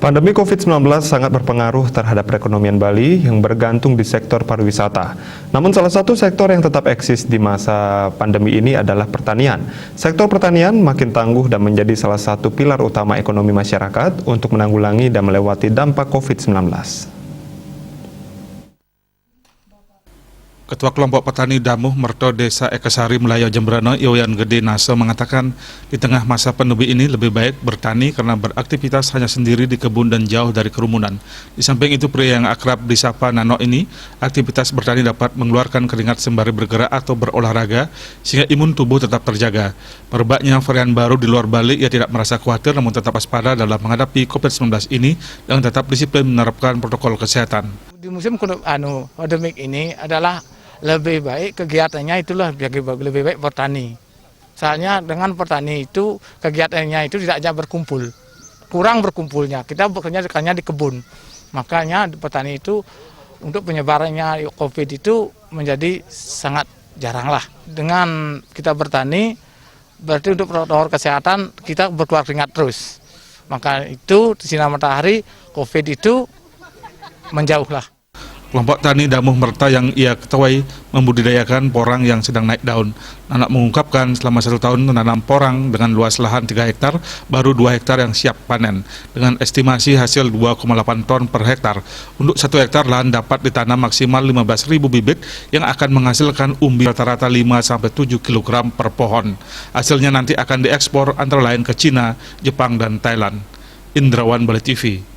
Pandemi COVID-19 sangat berpengaruh terhadap perekonomian Bali yang bergantung di sektor pariwisata. Namun salah satu sektor yang tetap eksis di masa pandemi ini adalah pertanian. Sektor pertanian makin tangguh dan menjadi salah satu pilar utama ekonomi masyarakat untuk menanggulangi dan melewati dampak COVID-19. Ketua Kelompok Petani Damuh Merto Desa Ekasari Melayu Jembrana Iwayan Gede Naso mengatakan di tengah masa pandemi ini lebih baik bertani karena beraktivitas hanya sendiri di kebun dan jauh dari kerumunan. Di samping itu pria yang akrab disapa Nano ini, aktivitas bertani dapat mengeluarkan keringat sembari bergerak atau berolahraga sehingga imun tubuh tetap terjaga. Perebaknya varian baru di luar Bali, ia tidak merasa khawatir namun tetap waspada dalam menghadapi COVID-19 ini dan tetap disiplin menerapkan protokol kesehatan. Di musim pandemik ini adalah lebih baik kegiatannya itulah lebih baik bertani. Soalnya dengan bertani itu kegiatannya itu tidak hanya berkumpul, kurang berkumpulnya. Kita bekerja hanya di kebun. Makanya petani itu untuk penyebarannya COVID itu menjadi sangat jarang lah. Dengan kita bertani berarti untuk protokol kesehatan kita berkeluar keringat terus. Maka itu di sinar matahari COVID itu menjauhlah. Kelompok Tani Damuh Merta yang ia ketuai membudidayakan porang yang sedang naik daun. Nanak mengungkapkan selama 1 tahun menanam porang dengan luas lahan 3 hektar, baru 2 hektar yang siap panen. Dengan estimasi hasil 2,8 ton per hektar. Untuk 1 hektar lahan dapat ditanam maksimal 15.000 bibit yang akan menghasilkan umbi rata-rata 5-7 kg per pohon. Hasilnya nanti akan diekspor antara lain ke Cina, Jepang, dan Thailand. Indrawan Bali TV.